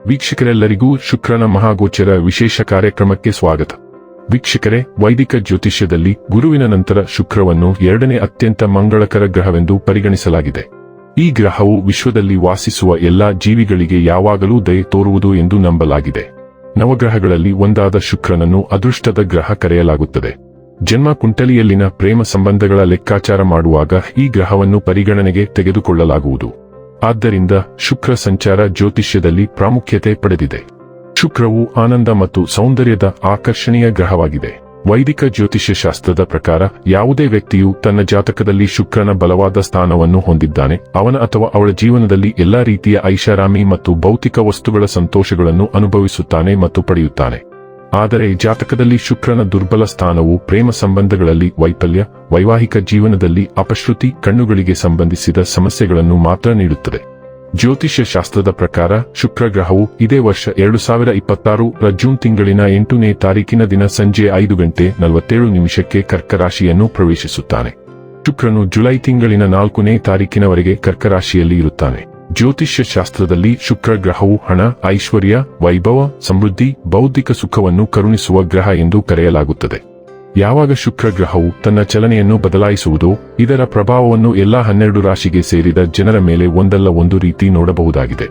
ವೀಕ್ಷಕರೆಲ್ಲರಿಗೂ ಶುಕ್ರನ ಮಹಾಗೋಚರ ವಿಶೇಷ ಕಾರ್ಯಕ್ರಮಕ್ಕೆ ಸ್ವಾಗತ. ವೀಕ್ಷಕರೇ, ವೈದಿಕ ಜ್ಯೋತಿಷ್ಯದಲ್ಲಿ ಗುರುವಿನ ನಂತರ ಶುಕ್ರವನ್ನು ಎರಡನೇ ಅತ್ಯಂತ ಮಂಗಳಕರ ಗ್ರಹವೆಂದು ಪರಿಗಣಿಸಲಾಗಿದೆ. ಈ ಗ್ರಹವು ವಿಶ್ವದಲ್ಲಿ ವಾಸಿಸುವ ಎಲ್ಲಾ ಜೀವಿಗಳಿಗೆ ಯಾವಾಗಲೂ ದಯೆ ತೋರುವುದು ಎಂದು ನಂಬಲಾಗಿದೆ. ನವಗ್ರಹಗಳಲ್ಲಿ ಒಂದಾದ ಶುಕ್ರನನ್ನು ಅದೃಷ್ಟದ ಗ್ರಹ ಕರೆಯಲಾಗುತ್ತದೆ. ಜನ್ಮ ಕುಂಡಲಿಯಲ್ಲಿನ ಪ್ರೇಮ ಸಂಬಂಧಗಳ ಲೆಕ್ಕಾಚಾರ ಮಾಡುವಾಗ ಈ ಗ್ರಹವನ್ನು ಪರಿಗಣನೆಗೆ ತೆಗೆದುಕೊಳ್ಳಲಾಗುವುದು. ಆದ್ದರಿಂದ ಶುಕ್ರ ಸಂಚಾರ ಜ್ಯೋತಿಷ್ಯದಲ್ಲಿ ಪ್ರಾಮುಖ್ಯತೆ ಪಡೆದಿದೆ. ಶುಕ್ರವು ಆನಂದ ಮತ್ತು ಸೌಂದರ್ಯದ ಆಕರ್ಷಣೀಯ ಗ್ರಹವಾಗಿದೆ. ವೈದಿಕ ಜ್ಯೋತಿಷ್ಯ ಶಾಸ್ತ್ರದ ಪ್ರಕಾರ ಯಾವುದೇ ವ್ಯಕ್ತಿಯು ತನ್ನ ಜಾತಕದಲ್ಲಿ ಶುಕ್ರನ ಬಲವಾದ ಸ್ಥಾನವನ್ನು ಹೊಂದಿದ್ದಾನೆ, ಅವನ ಅಥವಾ ಅವಳ ಜೀವನದಲ್ಲಿ ಎಲ್ಲಾ ರೀತಿಯ ಐಷಾರಾಮಿ ಮತ್ತು ಭೌತಿಕ ವಸ್ತುಗಳ ಸಂತೋಷಗಳನ್ನು ಅನುಭವಿಸುತ್ತಾನೆ ಮತ್ತು ಪಡೆಯುತ್ತಾನೆ. ಆದರೆ ಜಾತಕದಲ್ಲಿ ಶುಕ್ರನ ದುರ್ಬಲ ಸ್ಥಾನವು ಪ್ರೇಮ ಸಂಬಂಧಗಳಲ್ಲಿ ವೈಫಲ್ಯ, ವೈವಾಹಿಕ ಜೀವನದಲ್ಲಿ ಅಪಶ್ರುತಿ, ಕಣ್ಣುಗಳಿಗೆ ಸಂಬಂಧಿಸಿದ ಸಮಸ್ಯೆಗಳನ್ನು ಮಾತ್ರ ನೀಡುತ್ತದೆ. ಜ್ಯೋತಿಷ್ಯ ಶಾಸ್ತ್ರದ ಪ್ರಕಾರ ಶುಕ್ರ ಗ್ರಹವು ಇದೇ ವರ್ಷ 2026 ಜೂನ್ ತಿಂಗಳಿನ 8ನೇ ತಾರೀಕಿನ ದಿನ ಸಂಜೆ 5:47 ಕರ್ಕ ರಾಶಿಯನ್ನು ಪ್ರವೇಶಿಸುತ್ತಾನೆ. ಶುಕ್ರನು ಜುಲೈ ತಿಂಗಳಿನ 4ನೇ ತಾರೀಕಿನವರೆಗೆ ಕರ್ಕ ರಾಶಿಯಲ್ಲಿ ಇರುತ್ತಾನೆ. ಜ್ಯೋತಿಷ್ಯ ಶಾಸ್ತ್ರದಲ್ಲಿ ಶುಕ್ರ ಗ್ರಹವು ಹಣ, ಐಶ್ವರ್ಯ, ವೈಭವ, ಸಮೃದ್ಧಿ, ಬೌದ್ಧಿಕ ಸುಖವನ್ನು ಕರುಣಿಸುವ ಗ್ರಹ ಎಂದು ಕರೆಯಲಾಗುತ್ತದೆ. ಯಾವಾಗ ಶುಕ್ರ ಗ್ರಹವು ತನ್ನ ಚಲನೆಯನ್ನು ಬದಲಾಯಿಸುವುದೋ ಇದರ ಪ್ರಭಾವವನ್ನು ಎಲ್ಲಾ 12 ರಾಶಿಗೆ ಸೇರಿದ ಜನರ ಮೇಲೆ ಒಂದಲ್ಲ ಒಂದು ರೀತಿ ನೋಡಬಹುದಾಗಿದೆ.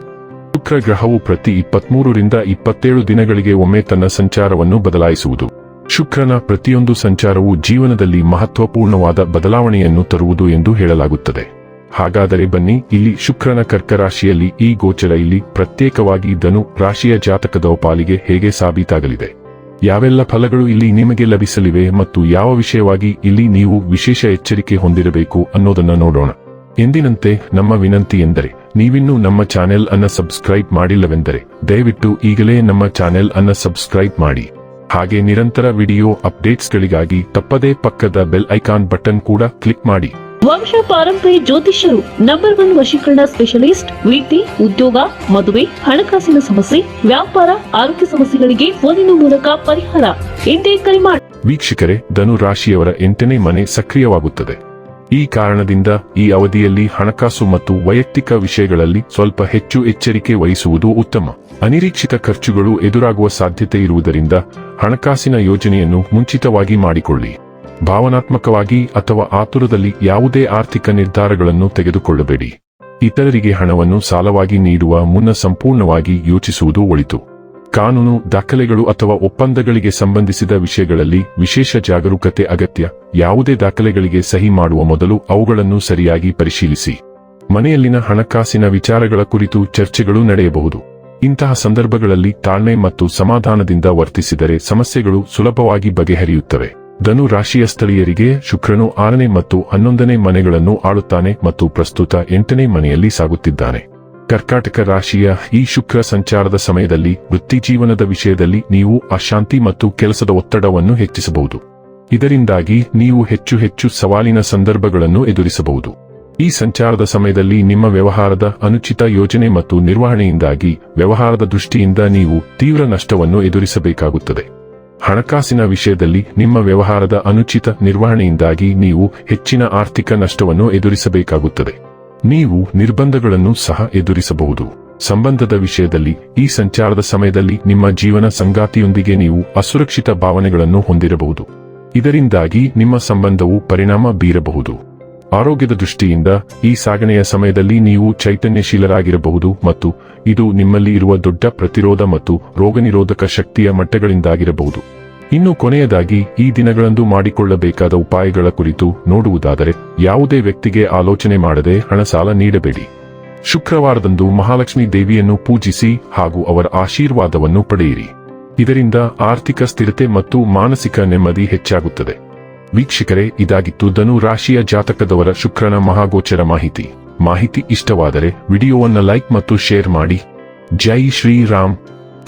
ಶುಕ್ರ ಗ್ರಹವು ಪ್ರತಿ 23ರಿಂದ 27 ದಿನಗಳಿಗೆ ಒಮ್ಮೆ ತನ್ನ ಸಂಚಾರವನ್ನು ಬದಲಾಯಿಸುವುದು. ಶುಕ್ರನ ಪ್ರತಿಯೊಂದು ಸಂಚಾರವು ಜೀವನದಲ್ಲಿ ಮಹತ್ವಪೂರ್ಣವಾದ ಬದಲಾವಣೆಯನ್ನು ತರುವುದು ಎಂದು ಹೇಳಲಾಗುತ್ತದೆ. ಹಾಗಾದರೆ ಬನ್ನಿ, ಇಲ್ಲಿ ಶುಕ್ರನ ಕರ್ಕ ರಾಶಿಯಲ್ಲಿ ಈ ಗೋಚರ ಇಲ್ಲಿ ಪ್ರತ್ಯೇಕವಾಗಿ ಧನು ರಾಶಿಯ ಜಾತಕದ ಪಾಲಿಗೆ ಹೇಗೆ ಸಾಬೀತಾಗಲಿದೆ, ಯಾವೆಲ್ಲ ಫಲಗಳು ಇಲ್ಲಿ ನಿಮಗೆ ಲಭಿಸಲಿವೆ ಮತ್ತು ಯಾವ ವಿಷಯವಾಗಿ ಇಲ್ಲಿ ನೀವು ವಿಶೇಷ ಎಚ್ಚರಿಕೆ ಹೊಂದಿರಬೇಕು ಅನ್ನೋದನ್ನ ನೋಡೋಣ. ಎಂದಿನಂತೆ ನಮ್ಮ ವಿನಂತಿ ಎಂದರೆ, ನೀವಿನ್ನೂ ನಮ್ಮ ಚಾನೆಲ್ ಅನ್ನ ಸಬ್ಸ್ಕ್ರೈಬ್ ಮಾಡಿಲ್ಲವೆಂದರೆ ದಯವಿಟ್ಟು ಈಗಲೇ ನಮ್ಮ ಚಾನೆಲ್ ಅನ್ನ ಸಬ್ಸ್ಕ್ರೈಬ್ ಮಾಡಿ. ಹಾಗೆ ನಿರಂತರ ವಿಡಿಯೋ ಅಪ್ಡೇಟ್ಸ್ಗಳಿಗಾಗಿ ತಪ್ಪದೇ ಪಕ್ಕದ ಬೆಲ್ ಐಕಾನ್ ಬಟನ್ ಕೂಡ ಕ್ಲಿಕ್ ಮಾಡಿ. ವಂಶ ಪಾರಂಪರ್ಯ ಜ್ಯೋತಿಷ್ಯರು ನಂಬರ್ 1 ವಶೀಕರಣ ಸ್ಪೆಷಲಿಸ್ಟ್. ವೃತ್ತಿ, ಉದ್ಯೋಗ, ಮದುವೆ, ಹಣಕಾಸಿನ ಸಮಸ್ಯೆ, ವ್ಯಾಪಾರ, ಆರೋಗ್ಯ ಸಮಸ್ಯೆಗಳಿಗೆ ಫೋನಿನ ಮೂಲಕ ಪರಿಹಾರ. ಎಂದೇ ಕರೆ ಮಾಡಿ. ವೀಕ್ಷಕರೇ, ಧನು ರಾಶಿಯವರ 8ನೇ ಮನೆ ಸಕ್ರಿಯವಾಗುತ್ತದೆ. ಈ ಕಾರಣದಿಂದ ಈ ಅವಧಿಯಲ್ಲಿ ಹಣಕಾಸು ಮತ್ತು ವೈಯಕ್ತಿಕ ವಿಷಯಗಳಲ್ಲಿ ಸ್ವಲ್ಪ ಹೆಚ್ಚು ಎಚ್ಚರಿಕೆ ವಹಿಸುವುದು ಉತ್ತಮ. ಅನಿರೀಕ್ಷಿತ ಖರ್ಚುಗಳು ಎದುರಾಗುವ ಸಾಧ್ಯತೆ ಇರುವುದರಿಂದ ಹಣಕಾಸಿನ ಯೋಜನೆಯನ್ನು ಮುಂಚಿತವಾಗಿ ಮಾಡಿಕೊಳ್ಳಿ. ಭಾವನಾತ್ಮಕವಾಗಿ ಅಥವಾ ಆತುರದಲ್ಲಿ ಯಾವುದೇ ಆರ್ಥಿಕ ನಿರ್ಧಾರಗಳನ್ನು ತೆಗೆದುಕೊಳ್ಳಬೇಡಿ. ಇತರರಿಗೆ ಹಣವನ್ನು ಸಾಲವಾಗಿ ನೀಡುವ ಮುನ್ನ ಸಂಪೂರ್ಣವಾಗಿ ಯೋಚಿಸುವುದು ಒಳಿತು. ಕಾನೂನು, ದಾಖಲೆಗಳು ಅಥವಾ ಒಪ್ಪಂದಗಳಿಗೆ ಸಂಬಂಧಿಸಿದ ವಿಷಯಗಳಲ್ಲಿ ವಿಶೇಷ ಜಾಗರೂಕತೆ ಅಗತ್ಯ. ಯಾವುದೇ ದಾಖಲೆಗಳಿಗೆ ಸಹಿ ಮಾಡುವ ಮೊದಲು ಅವುಗಳನ್ನು ಸರಿಯಾಗಿ ಪರಿಶೀಲಿಸಿ. ಮನೆಯಲ್ಲಿನ ಹಣಕಾಸಿನ ವಿಚಾರಗಳ ಕುರಿತು ಚರ್ಚೆಗಳು ನಡೆಯಬಹುದು. ಇಂತಹ ಸಂದರ್ಭಗಳಲ್ಲಿ ತಾಳ್ಮೆ ಮತ್ತು ಸಮಾಧಾನದಿಂದ ವರ್ತಿಸಿದರೆ ಸಮಸ್ಯೆಗಳು ಸುಲಭವಾಗಿ ಬಗೆಹರಿಯುತ್ತವೆ. ಧನು ರಾಶಿಯ ಸ್ಥಳೀಯರಿಗೆ ಶುಕ್ರನು 6ನೇ ಮತ್ತು 11ನೇ ಮನೆಗಳನ್ನು ಆಳುತ್ತಾನೆ ಮತ್ತು ಪ್ರಸ್ತುತ 8ನೇ ಮನೆಯಲ್ಲಿ ಸಾಗುತ್ತಿದ್ದಾನೆ. ಕರ್ಕಾಟಕ ರಾಶಿಯ ಈ ಶುಕ್ರ ಸಂಚಾರದ ಸಮಯದಲ್ಲಿ ವೃತ್ತಿಜೀವನದ ವಿಷಯದಲ್ಲಿ ನೀವು ಅಶಾಂತಿ ಮತ್ತು ಕೆಲಸದ ಒತ್ತಡವನ್ನು ಹೆಚ್ಚಿಸಬಹುದು. ಇದರಿಂದಾಗಿ ನೀವು ಹೆಚ್ಚು ಸವಾಲಿನ ಸಂದರ್ಭಗಳನ್ನು ಎದುರಿಸಬಹುದು. ಈ ಸಂಚಾರದ ಸಮಯದಲ್ಲಿ ನಿಮ್ಮ ವ್ಯವಹಾರದ ಅನುಚಿತ ಯೋಜನೆ ಮತ್ತು ನಿರ್ವಹಣೆಯಿಂದಾಗಿ ವ್ಯವಹಾರದ ದೃಷ್ಟಿಯಿಂದ ನೀವು ತೀವ್ರ ನಷ್ಟವನ್ನು ಎದುರಿಸಬೇಕಾಗುತ್ತದೆ. ಹಣಕಾಸಿನ ವಿಷಯದಲ್ಲಿ ನಿಮ್ಮ ವ್ಯವಹಾರದ ಅನುಚಿತ ನಿರ್ವಹಣೆಯಿಂದಾಗಿ ನೀವು ಹೆಚ್ಚಿನ ಆರ್ಥಿಕ ನಷ್ಟವನ್ನು ಎದುರಿಸಬೇಕಾಗುತ್ತದೆ. ನೀವು ನಿರ್ಬಂಧಗಳನ್ನು ಸಹ ಎದುರಿಸಬಹುದು. ಸಂಬಂಧದ ವಿಷಯದಲ್ಲಿ ಈ ಸಂಚಾರದ ಸಮಯದಲ್ಲಿ ನಿಮ್ಮ ಜೀವನ ಸಂಗಾತಿಯೊಂದಿಗೆ ನೀವು ಅಸುರಕ್ಷಿತ ಭಾವನೆಗಳನ್ನು ಹೊಂದಿರಬಹುದು. ಇದರಿಂದಾಗಿ ನಿಮ್ಮ ಸಂಬಂಧವು ಪರಿಣಾಮ ಬೀರಬಹುದು. ಆರೋಗ್ಯದ ದೃಷ್ಟಿಯಿಂದ ಈ ಸಾಗಣೆಯ ಸಮಯದಲ್ಲಿ ನೀವು ಚೈತನ್ಯಶೀಲರಾಗಿರಬಹುದು ಮತ್ತು ಇದು ನಿಮ್ಮಲ್ಲಿ ಇರುವ ದೊಡ್ಡ ಪ್ರತಿರೋಧ ಮತ್ತು ರೋಗನಿರೋಧಕ ಶಕ್ತಿಯ ಮಟ್ಟಗಳಿಂದಾಗಿರಬಹುದು. ಇನ್ನು ಕೊನೆಯದಾಗಿ ಈ ದಿನಗಳಂದು ಮಾಡಿಕೊಳ್ಳಬೇಕಾದ ಉಪಾಯಗಳ ಕುರಿತು ನೋಡುವುದಾದರೆ, ಯಾವುದೇ ವ್ಯಕ್ತಿಗೆ ಆಲೋಚನೆ ಮಾಡದೆ ಹಣ ಸಾಲ ನೀಡಬೇಡಿ. ಶುಕ್ರವಾರದಂದು ಮಹಾಲಕ್ಷ್ಮಿ ದೇವಿಯನ್ನು ಪೂಜಿಸಿ ಹಾಗೂ ಅವರ ಆಶೀರ್ವಾದವನ್ನು ಪಡೆಯಿರಿ. ಇದರಿಂದ ಆರ್ಥಿಕ ಸ್ಥಿರತೆ ಮತ್ತು ಮಾನಸಿಕ ನೆಮ್ಮದಿ ಹೆಚ್ಚಾಗುತ್ತದೆ. ವೀಕ್ಷಕರೇ, ಇದಾಗಿತ್ತು ಧನು ರಾಶಿಯ ಜಾತಕದವರ ಶುಕ್ರನ ಮಹಾಗೋಚರ ಮಾಹಿತಿ ಇಷ್ಟವಾದರೆ ವಿಡಿಯೋವನ್ನು ಲೈಕ್ ಮತ್ತು ಶೇರ್ ಮಾಡಿ. ಜೈ ಶ್ರೀರಾಮ್.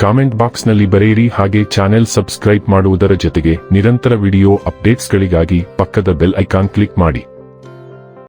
ಕಾಮೆಂಟ್ ಬಾಕ್ಸ್ನಲ್ಲಿ ಬರೆಯಿರಿ. ಹಾಗೆ ಚಾನೆಲ್ ಸಬ್ಸ್ಕ್ರೈಬ್ ಮಾಡುವುದರ ಜೊತೆಗೆ ನಿರಂತರ ವಿಡಿಯೋ ಅಪ್ಡೇಟ್ಸ್ಗಳಿಗಾಗಿ ಪಕ್ಕದ ಬೆಲ್ ಐಕಾನ್ ಕ್ಲಿಕ್ ಮಾಡಿ.